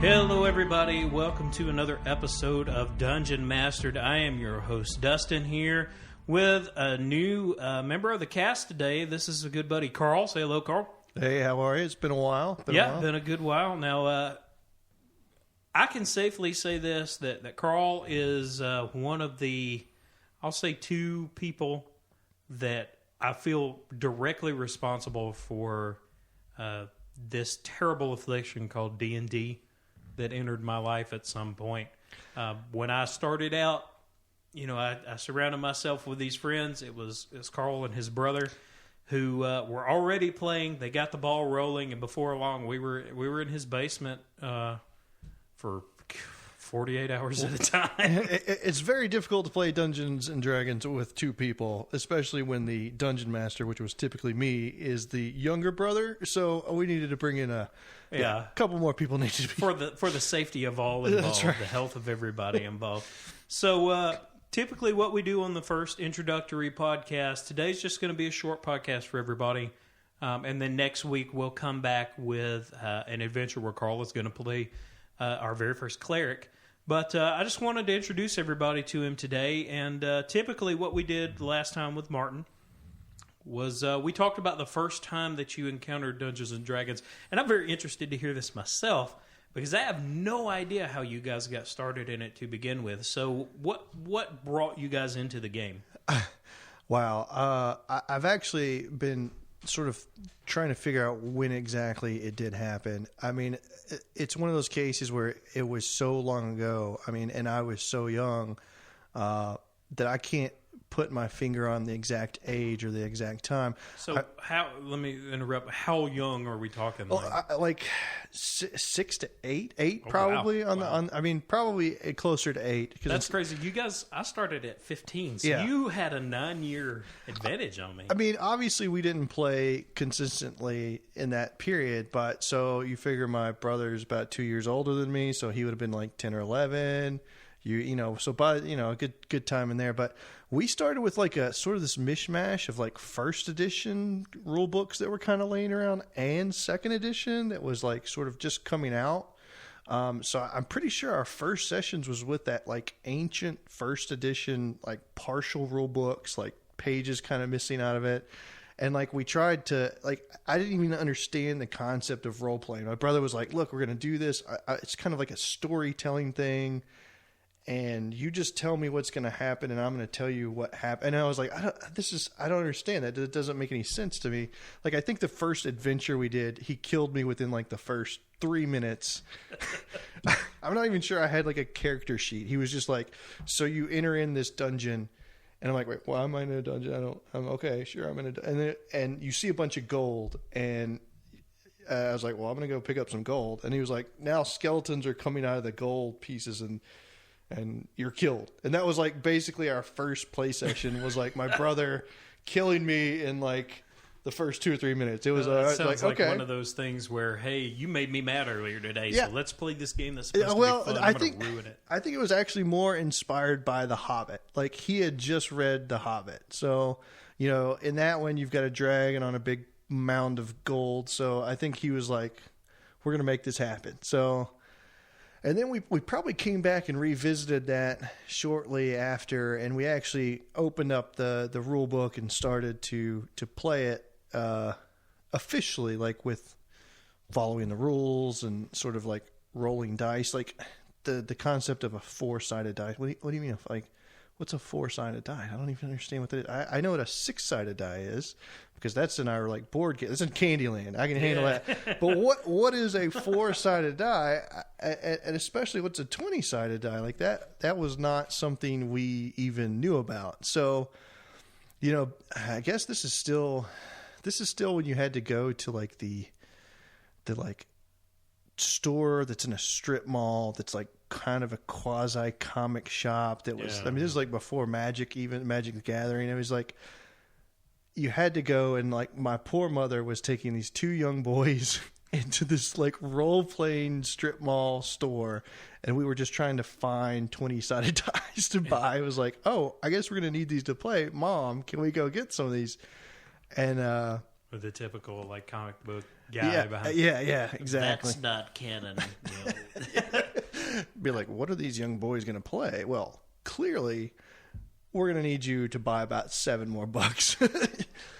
Hello, everybody. Welcome to another episode of Dungeon Mastered. I am your host, Dustin, here with a new member of the cast today. This is a good buddy, Carl. Say hello, Carl. Hey, how are you? It's been a while. Been a good while. Now, I can safely say this, that Carl is one of the, I'll say, two people that I feel directly responsible for this terrible affliction called D&D that entered my life at some point. When I started out, I surrounded myself with these friends. It was Carl and his brother who were already playing. They got the ball rolling, and before long, we were in his basement for 48 hours at a time. It's very difficult to play Dungeons and Dragons with two people, especially when the dungeon master, which was typically me, is the younger brother. So we needed to bring in a couple more people needed to be for the safety of all involved, That's right. The health of everybody involved. So typically, what we do on the first introductory podcast, today's just going to be a short podcast for everybody, and then next week we'll come back with an adventure where Carl is going to play our very first cleric. But I just wanted to introduce everybody to him today. And typically what we did last time with Martin was we talked about the first time that you encountered Dungeons & Dragons. And I'm very interested to hear this myself because I have no idea how you guys got started in it to begin with. So what brought you guys into the game? Wow. I've actually been sort of trying to figure out when exactly it did happen. I mean, it's one of those cases where it was so long ago. I mean, and I was so young that I can't put my finger on the exact age or the exact time. So let me interrupt. How young are we talking? Like 6 to 8 probably. Wow. I mean, probably closer to 8. That's crazy. You guys, I started at 15, so you had a 9-year advantage on me. I mean, obviously we didn't play consistently in that period, but so you figure my brother's about 2 years older than me, so he would have been like 10 or 11. So by a good time in there. But we started with like a sort of this mishmash of like first edition rule books that were kind of laying around and second edition that was like sort of just coming out. So I'm pretty sure our first sessions was with that like ancient first edition, like partial rule books, like pages kind of missing out of it. And like we tried to, like, I didn't even understand the concept of role playing. My brother was like, look, we're going to do this. It's kind of like a storytelling thing. And you just tell me what's going to happen, and I'm going to tell you what happened. And I was like, I don't understand that. It doesn't make any sense to me. Like, I think the first adventure we did, he killed me within like the first 3 minutes. I'm not even sure I had like a character sheet. He was just like, so you enter in this dungeon, and I'm like, wait, why am I in a dungeon? I'm okay, sure, I'm in a. And you see a bunch of gold, and I was like, well, I'm going to go pick up some gold. And he was like, now skeletons are coming out of the gold pieces, and you're killed. And that was like basically our first play session was like my brother killing me in like the first 2 or 3 minutes. It was sounds like one of those things where, hey, you made me mad earlier today, so let's play this game that's supposed to be fun. I'm going to ruin it. I think it was actually more inspired by The Hobbit. Like he had just read The Hobbit. So, in that one you've got a dragon on a big mound of gold. So I think he was like, we're going to make this happen. So... And then we probably came back and revisited that shortly after, and we actually opened up the rule book and started to play it officially, like with following the rules and sort of like rolling dice, like the concept of a 4-sided die. What do you mean? Like, what's a 4-sided die? I don't even understand what that is. I know what a 6-sided die is because that's in our like board game. It's in Candyland. I can handle that. But what is a 4-sided die? And especially what's a 20-sided die? Like that was not something we even knew about. So, I guess this is still when you had to go to like the like store that's in a strip mall that's like kind of a quasi comic shop that was, I mean, this is like before Magic the Gathering. It was like, you had to go, and like my poor mother was taking these 2 young boys into this like role-playing strip mall store, and we were just trying to find 20-sided dice to buy. It was like, oh, I guess we're going to need these to play. Mom, can we go get some of these? And Or the typical like comic book guy behind. Yeah, exactly. That's not canon. You know. Be like, what are these young boys going to play? Well, clearly, we're going to need you to buy about 7 more bucks.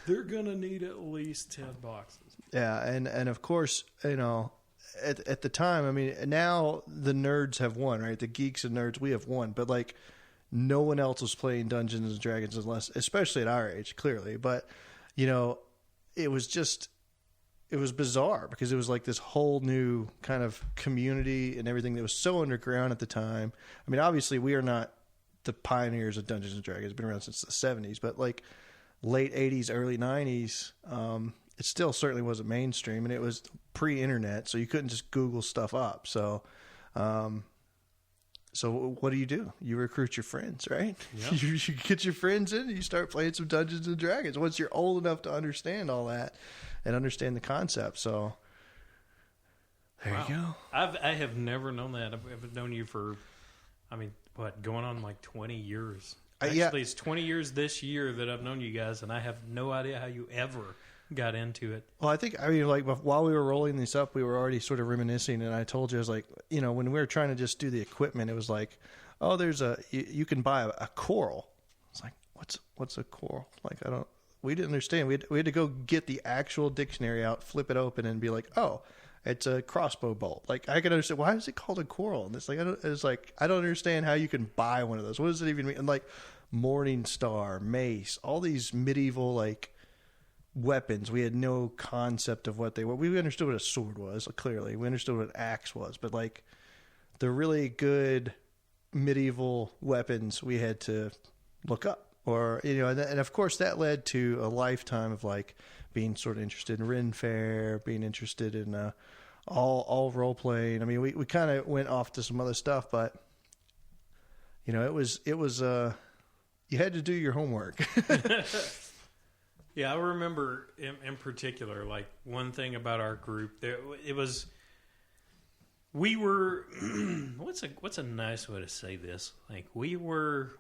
They're going to need at least 10 boxes. Yeah, and of course, you know, at the time, I mean, now the nerds have won, right? The geeks and nerds, we have won. But, like, no one else was playing Dungeons and Dragons unless, especially at our age, clearly. But, you know, it was bizarre because it was like this whole new kind of community and everything that was so underground at the time. I mean, obviously, we are not the pioneers of Dungeons and Dragons. It's been around since the 70s, but like late 80s, early 90s, it still certainly wasn't mainstream, and it was pre-internet, so you couldn't just Google stuff up. So, so what do? You recruit your friends, right? Yep. You get your friends in, and you start playing some Dungeons and Dragons once you're old enough to understand all that and understand the concept. So there you go. I have never known that. I've known you for, I mean, what, going on like 20 years. Actually, it's 20 years this year that I've known you guys, and I have no idea how you ever got into it. Well, I mean, like, while we were rolling these up, we were already sort of reminiscing, and I told you, I was like, you know, when we were trying to just do the equipment, it was like, oh, you can buy a coral. It's like, what's a coral? Like, we didn't understand. We had to go get the actual dictionary out, flip it open, and be like, oh, it's a crossbow bolt. Like, I can understand, why is it called a coral? And it's like, I don't understand how you can buy one of those. What does it even mean? And like, Morning Star, mace, all these medieval, like, weapons. We had no concept of what they were. We understood what a sword was, clearly. We understood what an axe was. But, like, the really good medieval weapons we had to look up. Or, you know, and of course that led to a lifetime of, like, being sort of interested in Ren Fair, being interested in all role playing. I mean, we kind of went off to some other stuff, but, you know, it was you had to do your homework. Yeah, I remember in particular, like, one thing about our group. We were, what's a nice way to say this? Like, we were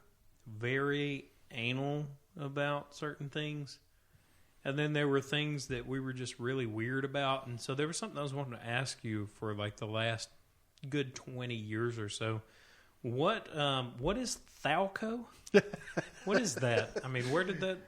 very anal about certain things. And then there were things that we were just really weird about. And so there was something I was wanting to ask you for, like, the last good 20 years or so. What is Thalco? What is that? I mean, where did that...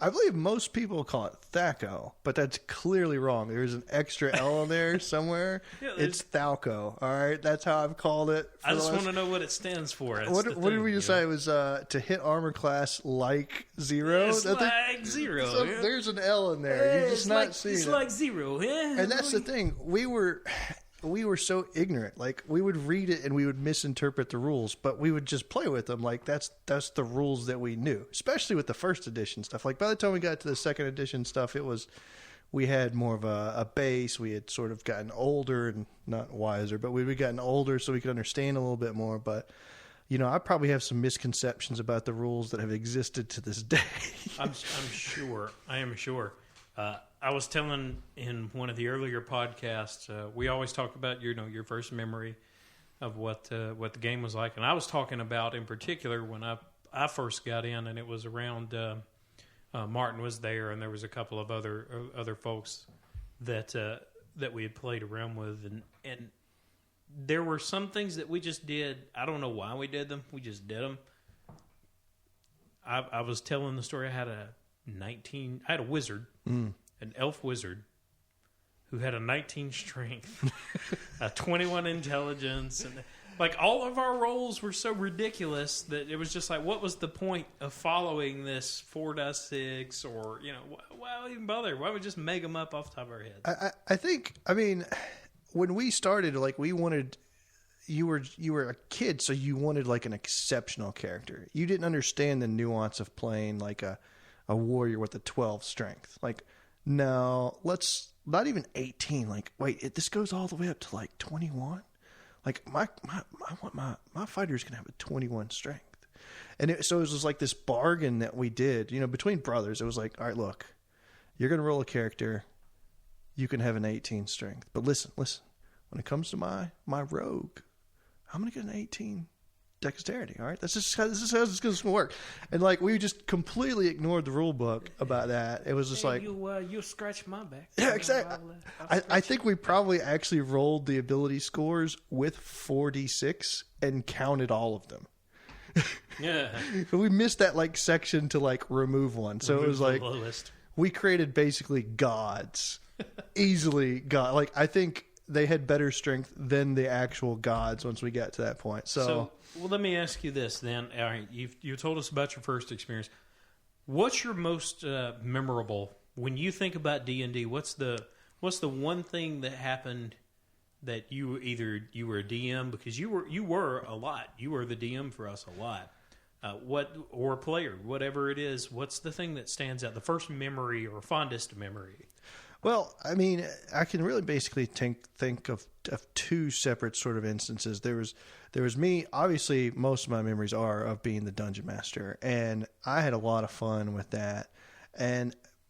I believe most people call it Thaco, but that's clearly wrong. There's an extra L in there somewhere. Yeah, it's Thalco. All right, that's how I've called it. I just want to know what it stands for. What did we decide? It was to hit armor class like 0. It's like 0. So yeah. There's an L in there. You're just not seeing it. It's like 0. Yeah. And that's the thing. We were so ignorant. Like, we would read it and we would misinterpret the rules, but we would just play with them. Like, that's the rules that we knew, especially with the first edition stuff. Like, by the time we got to the second edition stuff, we had more of a base. We had sort of gotten older and not wiser, but we'd gotten older so we could understand a little bit more. But, you know, I probably have some misconceptions about the rules that have existed to this day. I'm sure. I am sure. I was telling in one of the earlier podcasts, we always talk about your first memory of what the game was like, and I was talking about in particular when I first got in, and it was around Martin was there, and there was a couple of other folks that we had played around with, and there were some things that we just did. I don't know why we did them. We just did them. I was telling the story. I had a wizard. An elf wizard who had a 19 strength, a 21 intelligence, and like all of our rolls were so ridiculous that it was just like, what was the point of following this 4-6 or why even bother? Why don't we just make them up off the top of our heads? I think, I mean, when we started, like, we wanted. You were a kid, so you wanted like an exceptional character. You didn't understand the nuance of playing like a warrior with a 12 strength. Like, no, let's not even 18. Like, wait, this goes all the way up to like 21. Like, my fighter's gonna have a 21 strength, and so it was just like this bargain that we did. Between brothers, it was like, all right, look, you're gonna roll a character, you can have an 18 strength, but listen. When it comes to my rogue, I'm gonna get an 18 dexterity. All right, this is how this is going to work. And like we just completely ignored the rule book about that. It was just like you scratch my back. Yeah, exactly. I think we probably actually rolled the ability scores with 4d6 and counted all of them. Yeah, But we missed that like section to like remove one. So it was like lowest. we created basically gods, easily god. Like I think they had better strength than the actual gods once we got to that point. So well, let me ask you this then. All right, you told us about your first experience. What's your most memorable when you think about D&D? What's the one thing that happened that you were a DM because you were a lot. You were the DM for us a lot. Or a player, whatever it is. What's the thing that stands out? The first memory or fondest memory? Well, I mean, I can really basically think of two separate sort of instances. There was me. Obviously, most of my memories are of being the dungeon master, and I had a lot of fun with that.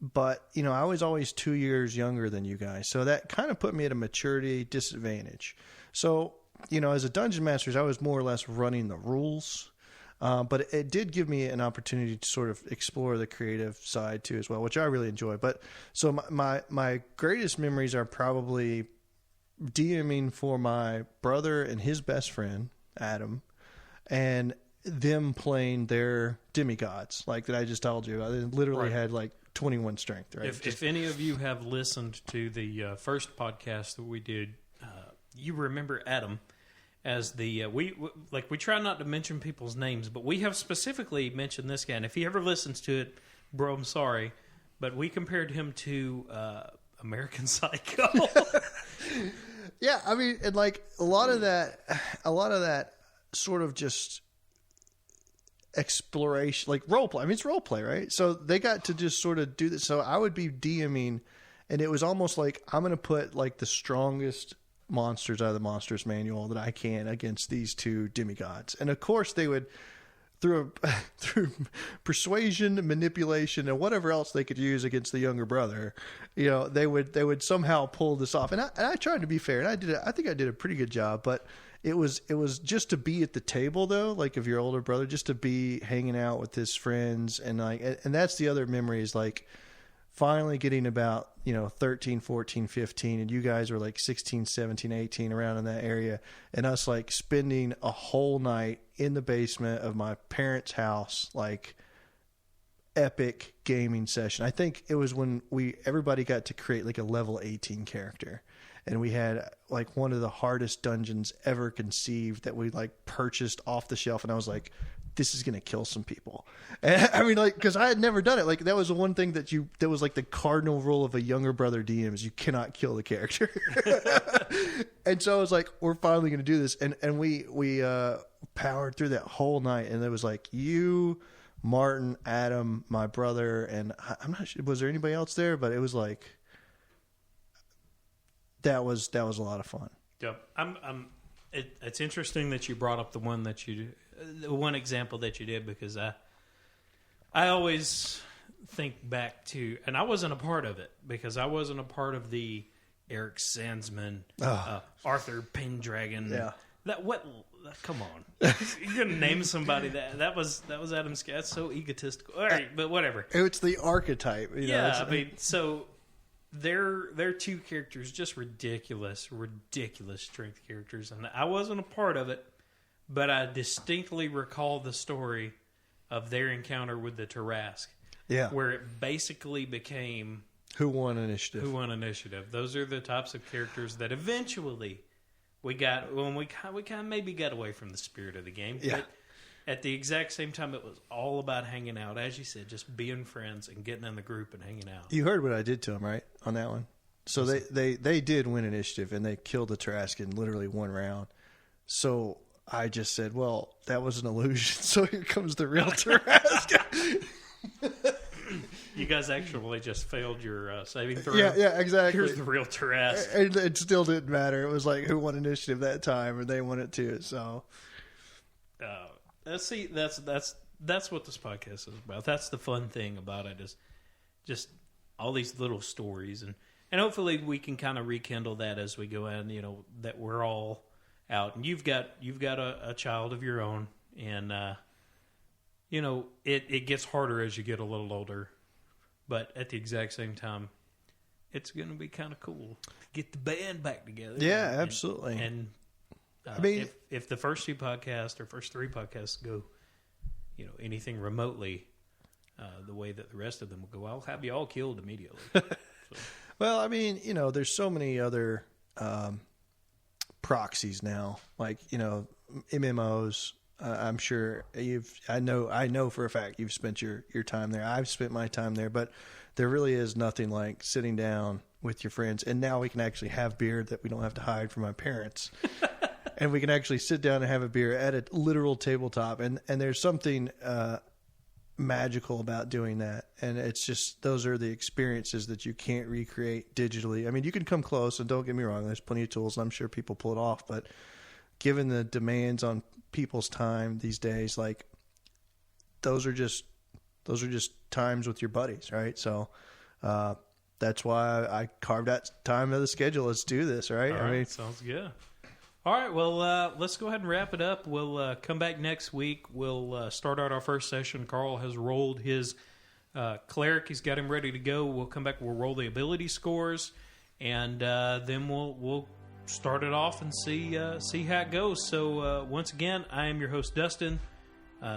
But you know, I was always 2 years younger than you guys, so that kind of put me at a maturity disadvantage. So you know, as a dungeon master, I was more or less running the rules. But it did give me an opportunity to sort of explore the creative side too as well, which I really enjoy. But so my greatest memories are probably DMing for my brother and his best friend, Adam, and them playing their demigods, like that I just told you. I literally had like 21 strength, right? If any of you have listened to the first podcast that we did, you remember Adam as the we try not to mention people's names, but we have specifically mentioned this guy. And if he ever listens to it, bro, I'm sorry, but we compared him to American Psycho. Yeah, I mean, and like a lot of that sort of just exploration, like role play. I mean, it's role play, right? So they got to just sort of do this. So I would be DMing, and it was almost like I'm going to put like the strongest monsters out of the monsters manual that I can against these two demigods. And of course they would through persuasion, manipulation, and whatever else they could use against the younger brother, you know, they would somehow pull this off. And I tried to be fair, and I think I did a pretty good job, but it was just to be at the table though, like of your older brother, just to be hanging out with his friends, and like, and that's the other memory is like finally getting about, you know, 13, 14, 15, and you guys were like 16, 17, 18, around in that area, and us like spending a whole night in the basement of my parents' house, like epic gaming session. I think it was when everybody got to create like a level 18 character, and we had like one of the hardest dungeons ever conceived that we like purchased off the shelf, and I was like, this is going to kill some people. And I mean, like, because I had never done it. Like, that was the one thing that was like the cardinal rule of a younger brother DM is you cannot kill the character. And so I was like, we're finally going to do this. And we powered through that whole night. And it was like you, Martin, Adam, my brother, and I'm not sure, was there anybody else there? But it was like, that was a lot of fun. Yep. It's interesting that you brought up the one example that you did, because I always think back to, and I wasn't a part of it because I wasn't a part of the Eric Sandsman, Arthur Pendragon. Yeah. Come on, you're gonna name somebody that was Adam Scott. That's so egotistical. All right, but whatever. It's the archetype. You know, I mean, so they're two characters, just ridiculous strength characters, and I wasn't a part of it. But I distinctly recall the story of their encounter with the Tarrasque. Yeah. Where it basically became Who won initiative. Those are the types of characters that eventually we got when we kind of maybe got away from the spirit of the game. Yeah. But at the exact same time, it was all about hanging out. As you said, just being friends and getting in the group and hanging out. You heard what I did to them, right? On that one. So they did win initiative, and they killed the Tarrasque in literally one round. So I just said, well, that was an illusion. So here comes the real Tarrasque. You guys actually just failed your saving throw. Yeah, exactly. Here's the real Tarrasque. And it still didn't matter. It was like who won initiative that time, and they won it too. So, see, that's what this podcast is about. That's the fun thing about it, is just all these little stories, and hopefully we can kind of rekindle that as we go in. You know, that we're all out, and you've got a child of your own, And, it gets harder as you get a little older. But at the exact same time, it's going to be kind of cool to get the band back together. Yeah, absolutely. And I mean, if the first two podcasts or first three podcasts go, anything remotely the way that the rest of them will go, I'll have you all killed immediately. So. Well, I mean, there's so many other proxies now, like MMOs. I'm sure I know for a fact you've spent your time there. I've spent my time there, but there really is nothing like sitting down with your friends. And now we can actually have beer that we don't have to hide from my parents. And we can actually sit down and have a beer at a literal tabletop. And there's something magical about doing that. And it's just, those are the experiences that you can't recreate digitally. I mean, you can come close, and don't get me wrong, there's plenty of tools, and I'm sure people pull it off. But given the demands on people's time these days, like those are just times with your buddies, right? So that's why I carved out time of the schedule. Let's do this, right? All right, sounds good. All right, well, let's go ahead and wrap it up. We'll come back next week. We'll start out our first session. Carl has rolled his cleric. He's got him ready to go. We'll come back. We'll roll the ability scores, and then we'll start it off and see how it goes. So once again, I am your host, Dustin.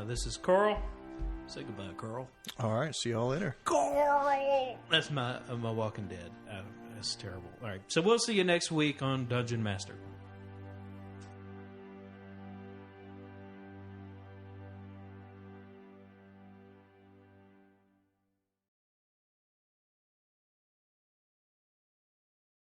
This is Carl. Say goodbye, Carl. All right, see y'all later. Carl! That's my Walking Dead. That's terrible. All right, so we'll see you next week on Dungeon Master.